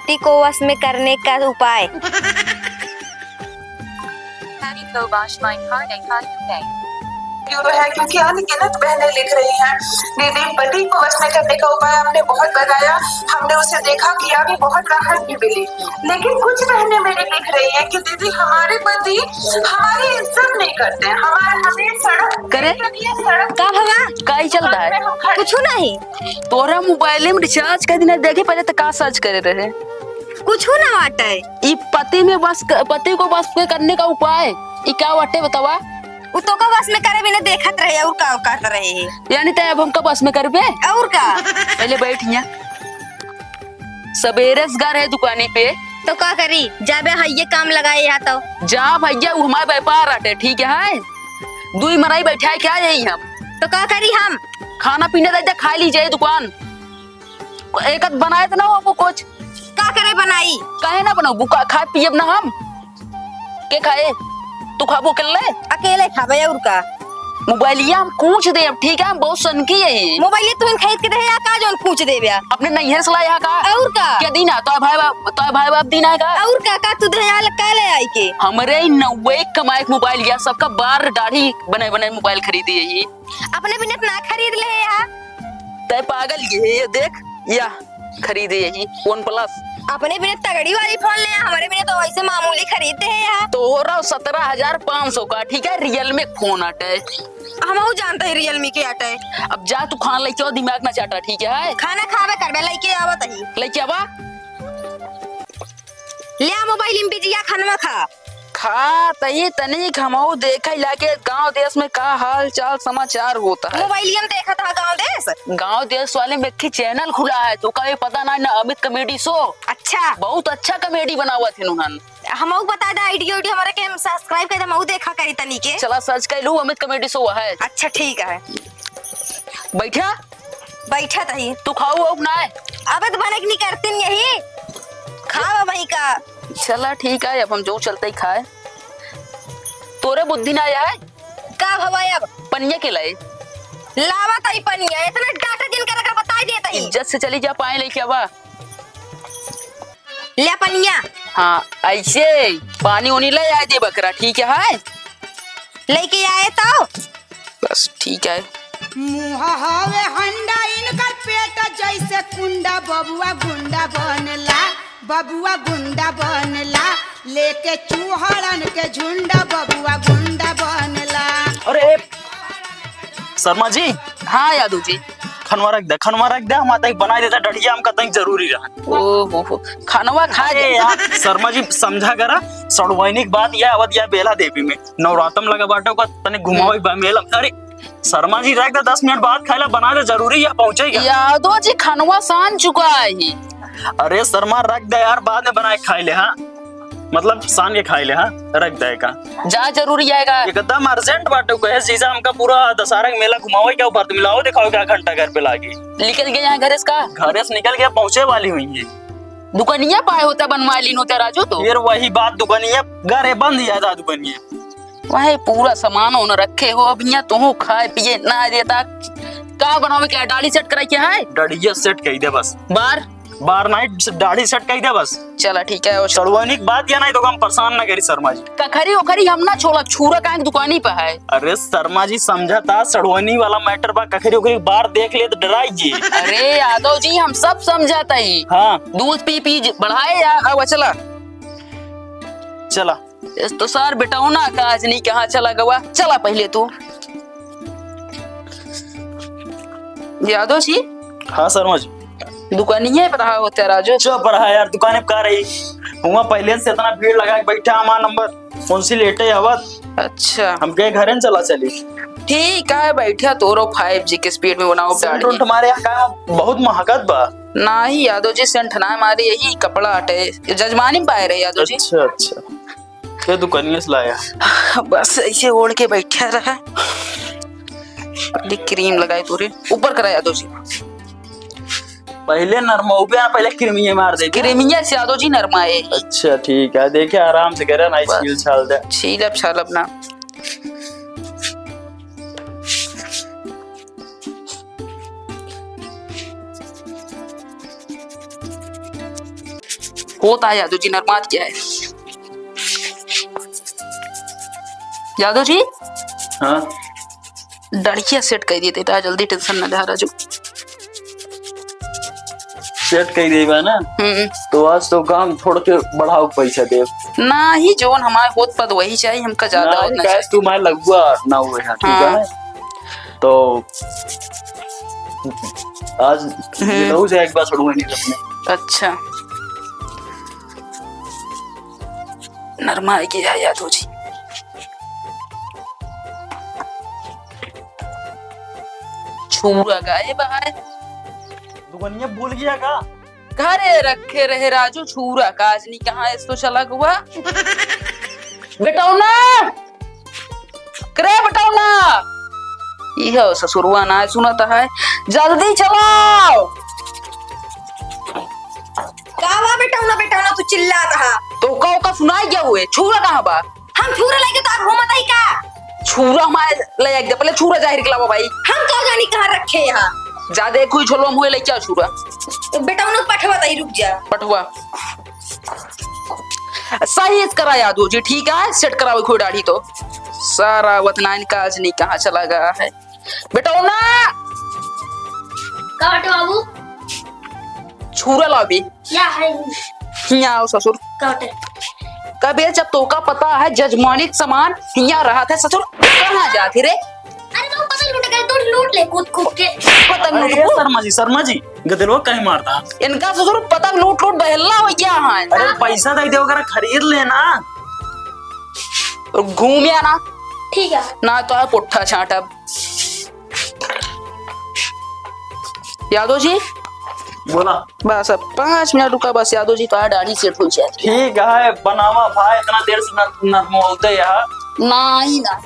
पति को वश में करने का उपाय। क्यों है क्योंकि अनगिनत बहनें लिख रही हैं दीदी पति को वश में करने का उपाय हमने बहुत बताया, हमने उसे देखा किया भी, बहुत राहत भी मिली। लेकिन कुछ बहनें मेरी लिख रही हैं कि दीदी हमारे पति हमारी इज्जत नहीं करते, हमारे हमें सड़क करे सड़क का भवा का ही चल रहा है? कुछ नहीं, तोरा मोबाइल में रिचार्ज कर दिन देखे पहले तो का सर्च करे रहे। कुछ ना वाटे। ई पति को बस के करने का उपाय ई क्या वाटे बतावा? वो तो का बस में करे बिना देखत रहे और का करत रहे है। यानी तय अब हमका बस में करबे और का पहले बैठ यहाँ सवेरे से घर है दुकानी पे तो का करी जाबे हइये काम लगाए या तो जा भैया वो हमारे व्यापार आटे ठीक है। दुई मराई बैठा है क्या यही हम तो का करी हम खाना पीने दे खा लीजिए दुकान एक बनाए तो ना आपको कुछ का करे बनाई काहे ना बनाओ खाए पिए ना हम के खाए तू खाबो कर ले अकेले खाबे और का मोबाइलिया हम पूछ दे अब ठीक है। हम बहुत सनकी है मोबाइल तुम खरीद के दे या का जोन पूछ देबे अपने नैहर से लाया का और का क्या दीना तो भाई बाप दीना का और का तू दे याल का ले आई के हमरे 90 कमाए मोबाइल या सबका बार दाढ़ी बने बने मोबाइल खरीदी है ये अपने बिना ना खरीद ले या तय पागल ये देख या खरीदे यही OnePlus अपने बिना तगड़ी वाली फोन ले हमारे बिना तो वैसे मामूली खरीदते हैं यार। तो हो रहा 17,500 का ठीक है। रियलमी फोन आटे हम जानते हैं रियलमी के आटे। अब जा तू खाना लेके आओ दिमाग ना चाटा ठीक है। खाना खावे करबे लेके आवत ही लेके आवा ले मोबाइल में बिजिया खाना खा खा तई तनी खमाओ देखा लाके गांव देश में का हाल चाल समाचार होता है। मोबाइल में देखा था गांव देश वाले में चैनल खुला है तो कभी पता ना अमित कॉमेडी शो अच्छा बहुत अच्छा कॉमेडी बना हुआ थे उन्होंने हम बता दे आईडी हमारे के सब्सक्राइब कर दे हम देखा करी तनी के चला सर्च कर लू अमित कॉमेडी शो है। अच्छा ठीक है बैठा बैठा तही तू खाओ अब ना अब तो बने नहीं करती यही खावा वही का चला ठीक है। अब हम जो चलते ही खाए तोरे बुद्धि ना आया है का भवाई अब पनिया के लाए लावा तई पनिया इतना डाटा जिन कर बता देता ही इज्जत से चली जा पाए लेके आवा ले पनिया। हाँ ऐसे पानी उनी ले आए दे बकरा ठीक है लेके आए तो बस ठीक है। मुहा हवे हंडा इनकर पेट जैसे कुंडा बबुआ गुंडा बनला लेके चूहड़न के झुंडा बबुआ गुंडा बनला। अरे शर्मा जी हाँ यादव जी खनवा रख दे हम आता बना देता डढ़िया हमका तंग जरूरी रहा। ओहो खानवा खा अरे यार शर्मा जी समझा करा सड़वैनिक बात यह अवध या बेला देवी में नवरात्रम लगा बाटो का तने घुमावे बा मेला। अरे शर्मा जी रख दे 10 मिनट बाद खाइला बना दे जरूरी है पहुंचेगा। यादव जी खानवा सान चुका है। अरे शर्मा रख दे यार बाद में बनाए खाई ले। हाँ मतलब शान के खाई ले। हाँ रख दे का जा जरूरी आएगा एकदम अर्जेंट बाटो कहे जीजा हमका पूरा दशहरा का मेला घुमाओ क्या ऊपर मिलाओ दिखाओ क्या घंटा घर पे लागी निकल गया यहाँ घर इसका घर से निकल गया पहुंचे वाली हुई है दुकानिया पाए होता बनवा लीन होता राजू तो फिर वही बात दुकानिया घर है बंद या था दुकानिया वही पूरा सामान होना रखे हो अब यहाँ तुम खाए पिए ना देता का बनावे क्या दाढ़ी सेट कराई क्या है डढ़िया सेट कही दे बस बार नाइट दाढ़ी सेट कही दे बस चला ठीक है। सड़वानी की बात या नहीं तो हम परेशान ना करी शर्मा जी कखरी ओखरी हम ना छोड़ा छूरा का दुकानी पे है। अरे शर्मा जी समझा था सड़वानी वाला मैटर बा कखरी ओखरी बार देख ले तो डराइए। अरे यादव जी हम सब समझाता ही हाँ दूध पी बढ़ाए या अब चला इस तो सार बेटाओ ना काज नहीं कहाँ चला गवा चला पहले तू यादव जी। हाँ शर्मा जी दुकानिया पे रहा होता राजू चुप रहा यार दुकान पे कहा रही हुआ पहले से इतना भीड़ लगा के बैठा हमारा नंबर कौन सी लेटे आवाज अच्छा हम के घर चला चली ठीक है बैठा तोरो 5G के स्पीड में बनाओ सेंट हमारे यहाँ बहुत महकत बा नहीं यादव जी सेंट ना हमारे यही कपड़ा हटे जजमानी में पाए रहे यादव जी। अच्छा ये दुकानिया से लाया बस ऐसे ओढ़ के बैठा रहा क्रीम लगाए तोरे ऊपर करा यादव जी पहले नरमौबे पहले क्रीमिया मार दे क्रीमिया से यादव जी नरमाए। अच्छा ठीक है देखे आराम से करे ना छील छाल दे छीलब छालब ना होता है यादव जी, नरमात क्या है यादव जी? हाँ डड़किया सेट कर देते था, जल्दी टेंशन न ले राजू। सेट कर देगा ना तो आज तो काम छोड़ के बढ़ाओ पैसा दे ना ही जोन हमारे होत पद वही चाहिए, हमका ज्यादा होना चाहिए। तू मैं लगुआ ना हुए हैं, ठीक है? तो आज मिलो से एक बार छोड़ूंगा नहीं अपने। अच्छा नरमा है क्या यादव जी? छूरा गायब है, दुकानिया भूल गया का? घरे रखे रहे राजू, छूरा काजनी कहाँ है, इसको चला हुआ बेटौना करे बेटौना, यह ससुरवा ना सुनता है, जल्दी चलाओ। कावा बेटौना बेटौना तू चिल्लाता है? तो कहो का सुनाई क्या हुए? छूरा कहाँ बा? हम छुरा लेके तो आप घूमत ही का? छूरा हमारे ले एक दे, पहले छूरा जाहिर किलावा भाई। हम क्या जानी कहाँ रखे यहाँ? ज्यादा कोई झोलो मुहे ले क्या छूरा? तो बेटौना पठवा तई, रुक जा। पटवा सही करा यादव जी, ठीक है सेट कराओ कोई दाढ़ी तो। सारा वतनाइन काज नहीं कहाँ चला गया है बेटौना? काट बाबू छूरा लाओ क्या है? यहाँ आओ ससुर। काट कबे जब तो का पता है जजमानिक सामान यहाँ रहा था, ससुर कहाँ जाती रे? अरे बाबू पतंग लूट गए तो लूट ले कूद कूद के। पतंग अरे लूट शर्मा जी गदलवा कहीं मारता? इनका ससुर पतंग लूट लूट बहला हो क्या है? अरे पैसा दे दे वगैरह खरीद लेना, घूम या ना ठीक है ना तो है पुट्ठा छाटब। यादव जी बोला बस अब 5 मिनट रुका बस, यादव जी तो दाढ़ी सेट हो जाए। ठीक है बनावा भाई, इतना देर से नरमोलते यार ना ही ना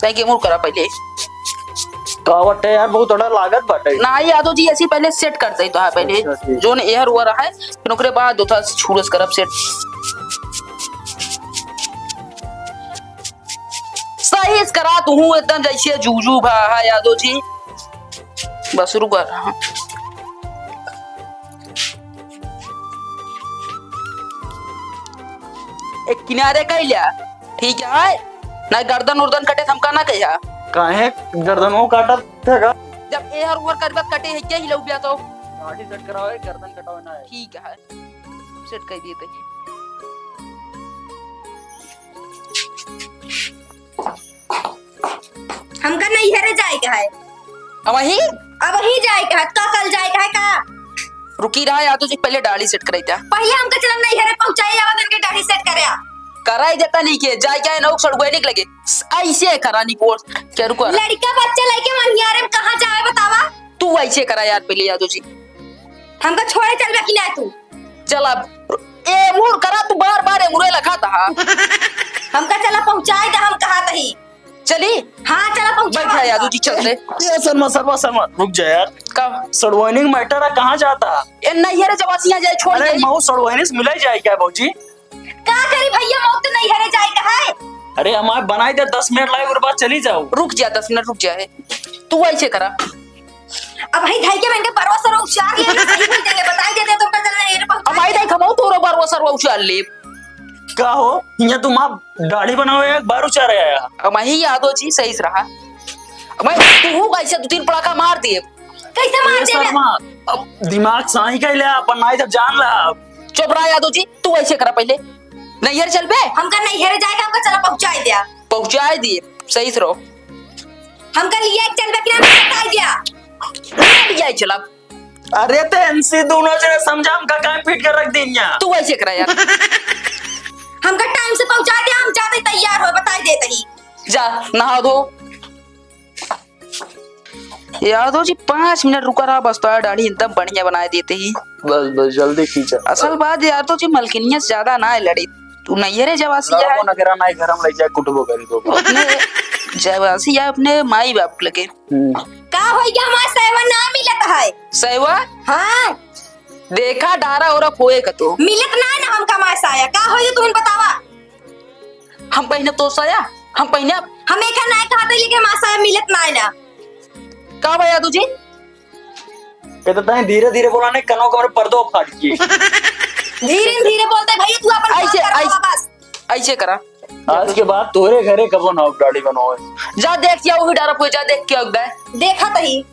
तय के मुड़ करा पहले कावट है यार, बहुत बड़ा लागत बाटे ना ही यादव जी, ऐसी पहले सेट करते ही तो है पहले अच्छा, ठीक। जोन एयर हुआ रहा है, फिर ओकरे बाद दो था छूरस करब सेट। सही करा तू एकदम जैसे जूजू भा है यादव जी, बस रुक रहा। एक किनारे कह लिया ठीक है ना, गर्दन उर्दन कटे थमका ना कहिया। काहे गर्दनों काटा था? जब एहर उहर कर कटे है क्या ही लग गया तो गाड़ी सेट कराओ, गर्दन कटाओ ना है। ठीक है सेट कर दिए थे। हमका नहीं हेरे जाए का है, अब वही अब ही जाए का है का कल जाए का है का? रुकी रहा यादव जी, पहले दाढ़ी सेट कराई था। पहले हमका चलन नहीं हेरे पहुंचाए आवाज के दाढ़ी सेट करे। कराई देता नहीं के जाए क्या नौक सड़गुए निकले ऐसे करानी कोर्स क्या रुको लड़का बच्चा लेके मनियारे में कहां जाए बतावा? तू ऐसे करा यार पहले यादव जी। हमका छोड़े चलबे कि ना तू? चल अब ए मुड़ करा तू बार बार ए मुरे लखा था। हमका चला पहुंचाए दे, हम कहा तही चली हां चला पहुंचा। बैठा यादव जी चल दे। ये शर्मा रुक जा यार, कब सड़वाइनिंग मैटर है, कहाँ जाता? ए नहीं है रे जवासियां जाए छोड़ अरे दे। माऊ सड़वाइनिंग से मिला ही जाए क्या बाबूजी? का करी भैया मौत नहीं हेरे जाए का है? अरे हमारे बनाई दे 10 मिनट लाए और बाद चली जाओ। रुक जा 10 मिनट रुक जाए, तू ऐसे करा। अब भाई ढाई के मैंने परवा सर उचार ले सही बोल देंगे, बताई देते तो पता चला हेरे पहुंचा। अब आई दे खमाऊ तोरो बार वो सरवा उछाल ले। का हो यहाँ तुम आप दाढ़ी बनाओ एक बार उचार आया। अब ही यादव जी सही से रहा। अब मैं तू कैसे 2-3 पड़ाका मार दिए। कैसे मार ये दे? शर्मा अब दिमाग साही का ले बनाई जब जान ला। चुप रहा यादव जी, तू ऐसे करा पहले। नहीं यार चल बे, हमका नहीं हेरे जाएगा, हमका चला पहुंचाई दिया। पहुंचाए दिए सही से रहो। हमका लिए एक चलबे कि ना बताई दिया। यही चला अरे ते एनसी दोनों से समझा हम का काम फिट कर रख देनिया। तू ऐसे करा यार। हमका टाइम से पहुंचा दिया, हम जाते तैयार हो बताई देते ही। जा नहा धो। यादव जी 5 मिनट रुका रहा बस, तो दाढ़ी एकदम बढ़िया बना देते ही। बस बस जल्दी खींचा। असल बात यादव जी मलकिनिया से ज्यादा ना है लड़ी, तू नहीं रे जवासी है ना करा ना घर में ले जाए कुटबो करी तो अपने जवासी या अपने माई बाप लगे। का हो गया हमारा सेवा ना मिलत है? सैवा हां देखा डारा और खोए का तो मिलत ना ना हमका मासा आया का हो तुम बतावा? हम पहने तो साया हम पहने हम एक ना कहा था लेके मासा मिलत ना ना का भाई यादव जी कहते तय धीरे धीरे बोलाने कनो कमरे पर्दो फाट गए। धीरे धीरे बोलते भैया तू अपन ऐसे काम कर ऐसे बस। ऐसे करा। आज के बाद तोरे घरे कबो ना गाड़ी बनाओ। जा देख क्या वही डारा पूछा देख क्या होगा। देखा तही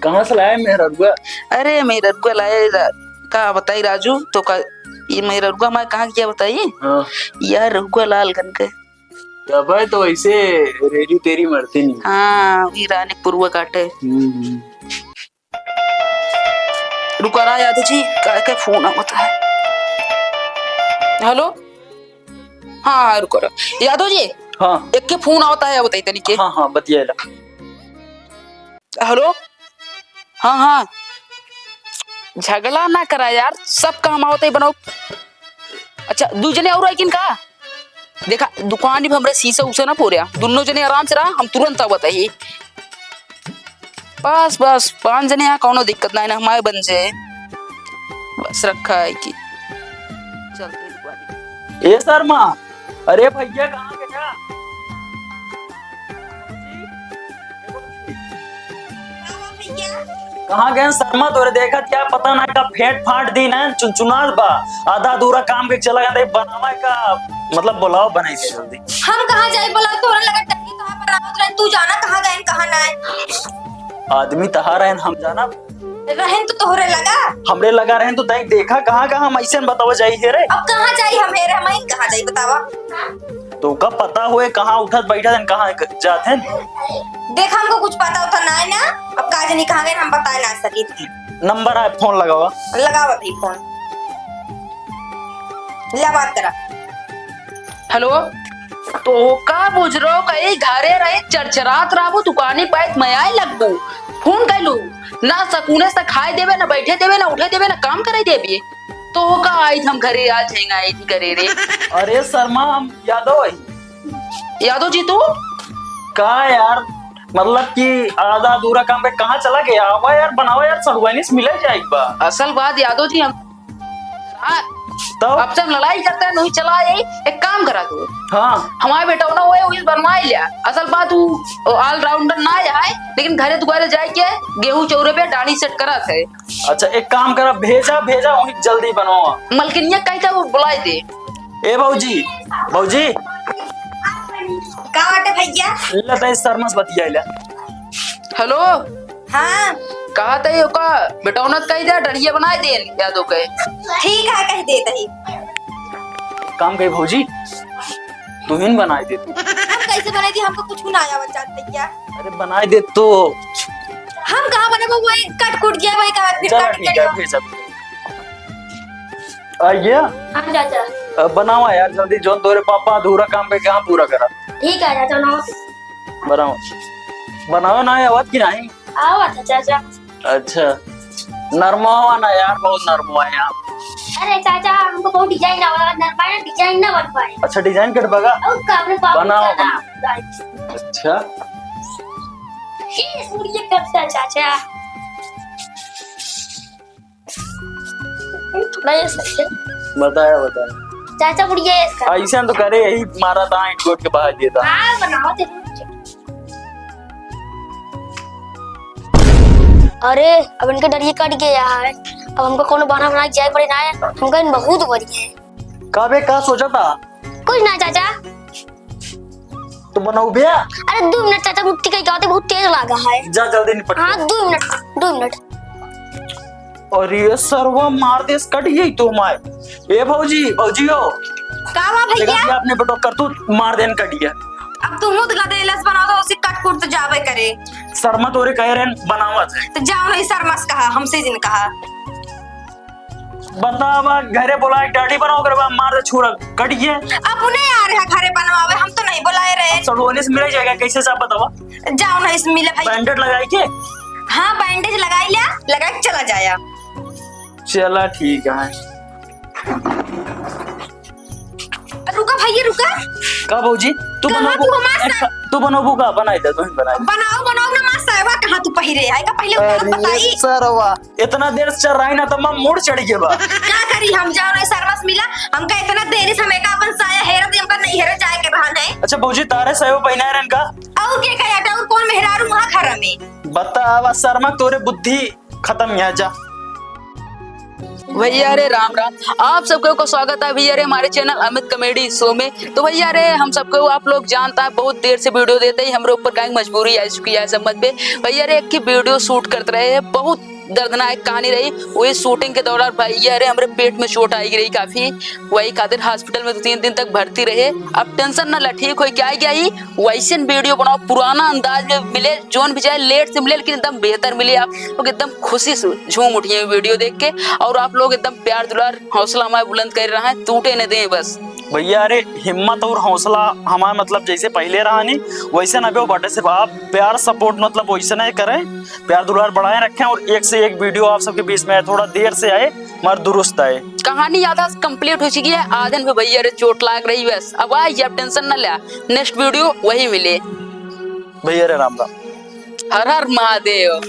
कहाँ से लाया मेरा रुआ? अरे मेरा रुआ लाए का बताई राजू तो का ये मेरा रुआ मैं कहाँ किया बताइए। हाँ। यार रुआ लाल गन के तब है तो ऐसे रेडी तेरी मरती नहीं। हाँ वीरानी पूर्व काटे। रुका रहा यादव जी का फोन आता है। हेलो हाँ हाँ रुको रहा यादव जी। हाँ एक के फोन आता है बताइए तनिके। हाँ हाँ बतिया। हेलो हाँ हाँ झगड़ा ना करा यार सब काम आवत है बनाओ। अच्छा दू जने और किन का देखा दुकान भी हमरे शीशा उसे ना पूरा दोनों जने आराम से रहा हम तुरंत आवत है। बस बस 5 जने यहाँ कौनो दिक्कत ना है ना हमारे बन से बस रखा है कि चलते दुकान। ए शर्मा अरे भैया कहाँ गया? कहाँ गए शर्मा तोरे देखा क्या पता ना का फेट फाट दी ना चुनचुनार बा आधा अधूरा काम के चला गया बनावा का मतलब बुलाओ बनाई दे जल्दी। हम कहाँ जाए बोला तोरा लगा टक्की कहाँ पर आवत रहे तू जाना कहाँ गए कहाँ ना है। आदमी तहा रहे हम जाना रहन तो तोहरे लगा हमरे लगा रहे तो तय देखा कहाँ कहाँ हम ऐसे बतावा जाइए रे। अब कहाँ जाई हम हेरे हम कहाँ जाई बतावा। तो कब पता हुए कहाँ उठत बैठा कहाँ जाते देखा हमको कुछ पता होता ना है ना अब काज नहीं कहाँ गए हम बता ना सकी। नंबर है फोन लगावा लगावा भी फोन ला बात करा। हेलो तो का बुझ रहो कहीं घरे रहे चरचरात रहो दुकानी पाइत मैं आई लगबू फोन कैलू ना सकूने से खाए देवे ना बैठे देवे ना उठे देवे ना काम करे देवी तो का आई हम घरे आज हैंगा आई थी करे रे। अरे शर्मा हम यादव जी तू का यार मतलब कि आधा अधूरा काम पे कहाँ चला गया आवा यार बनाओ यार सड़वाइनिस मिले जाए बा। असल बात यादव जी हम तो अब से हम लड़ाई करते हैं नहीं चला यही एक काम करा तू। हाँ हमारे बेटा ना हुए उस बनवाई लिया असल बात तू ऑलराउंडर ना है लेकिन घरे दुकारे जाए के गेहूं चौरे पे डाली सेट करा थे। अच्छा एक काम करा भेजा भेजा वही जल्दी बनवा मलकिनिया कही था वो बुलाए थे। ए भाऊजी भाऊजी कहाँ बाटे भैया लता शर्मा से बतिया हेलो हाँ कहा था ये का बेटौनत कही दे डरिया बनाए दे यादव के ठीक है कह दे तही काम कही भाऊजी तू ही बनाए दे तू। हम कैसे बनाई थी हमको कुछ ना आया बच्चा भैया। अरे बनाए दे तो हम कहाँ बने वो वही कट कुट गया वही कहा फिर चलो काट ठीक है के भेजा आइए हाँ चाचा बनावा यार जल्दी जो तोरे पापा अधूरा काम पे कहाँ पूरा करा ठीक है चाचा ना बनाओ बनाओ ना आवाज की नहीं आओ अच्छा चाचा। अच्छा नरमा हुआ ना यार बहुत नरम हुआ है आप। अरे चाचा हमको बहुत डिजाइन ना पाए डिजाइन ना बन पाए। अच्छा डिजाइन कर बगा उसका अपने पापा बनाओ, बनाओ। अच्छा ये सूर्य करता है चाचा थोड़ा ये सही है। बताया बताया चाचा बुढ़िया ये इसका ऐसा तो करे यही मारा था ईंट गोट के बाहर दिया था। हाँ बनाओ ते अरे अब इनके डरिए कट गया है अब हमको कौन बना बना जाए पड़े ना है हमका इन बहुत बढ़िया है। काबे का सोचा था कुछ ना चाचा तो बनाओ भैया अरे 2 मिनट चाचा मुट्ठी का गाते बहुत तेज लगा है। जा जल्दी निपट हाँ 2 मिनट और ये सरवा मार दे कट गई तो माय ए भौजी भौजी हो कावा देखा भैया कि आपने बेटो कर तू मार देन कट गया अब तुम तो गदेलस बनाओ तो उसी कट कुट तो जावे करे शर्मा तोरे कह रहे हैं बनावा थे तो जाओ नहीं शर्मस कहा हमसे जिन कहा बतावा घरे बोला डाडी बनाओ कर मार दे छुरा कट गया अब उन्हें आ रहा घरे बनवावे हम तो नहीं बुलाए रहे। सड़ोने से मिल जाएगा कैसे साहब बतावा जाओ नहीं इसमें मिले भाई बैंडेड लगाई के हाँ बैंडेज लगाई लिया लगा के चला जाया। चला ठीक है रुका भैया रुका का भौजी तू कहाँ बनाबू तू हमारे तू बनाबू का बनाई दे तू ही बनाई बनाओ बनाओ ना मां साहबा कहाँ तू पहिरे है का पहले बात बताई सरवा इतना देर से चल रहा है ना तो मैं मूड चढ़ गया बा क्या करी हम जाओ नहीं शर्मस मिला हमका इतना देरी समय का अपन साया हेरा दे हमका नहीं हेरा जाए के बहाने। अच्छा भौजी तारे सहयो पहना रन का और के कया और कौन मेहरारू वहाँ खरा में। बता आवा शर्मा तोरे बुद्धि खत्म यहाँ जा। भैया रे राम राम, आप सबको को स्वागत है भैया रे हमारे चैनल अमित कॉमेडी शो में। तो भैया रे हम सबको आप लोग जानता है बहुत देर से वीडियो देते ही हमारे ऊपर कहीं मजबूरी आ चुकी है समझ पे। भैया रे एक की वीडियो शूट करते रहे हैं, बहुत दर्दनाक कहानी रही। वही शूटिंग के दौरान भैया रे हमारे पेट में चोट आई रही काफी, वही खातिर हॉस्पिटल में 2-3 दिन तक भर्ती रहे। अब टेंशन न ला, ठीक हो क्या गया ही वैसे वीडियो बनाओ, पुराना अंदाज में मिले, जोन भी चाहे लेट से मिले लेकिन एकदम बेहतर मिले। आप लोग एकदम खुशी से झूम उठिए वीडियो देख के, और आप लोग एकदम प्यार दुलार हौसला हमारे बुलंद कर रहा है, टूटे न दें बस। भैया अरे हिम्मत और हौसला हमारा मतलब जैसे पहले रहा नहीं वैसे ना भी बाटे, सिर्फ आप प्यार सपोर्ट मतलब वैसे नहीं करें, प्यार दुलार बढ़ाए रखें और एक से एक वीडियो आप सबके बीच में आए, थोड़ा देर से आए मगर दुरुस्त आए। कहानी आधा कंप्लीट हो चुकी है, आधे में भैया रे चोट लाग रही बस। अब आई अब टेंशन न लिया, नेक्स्ट वीडियो वही मिले। भैया रे राम राम। हर हर महादेव।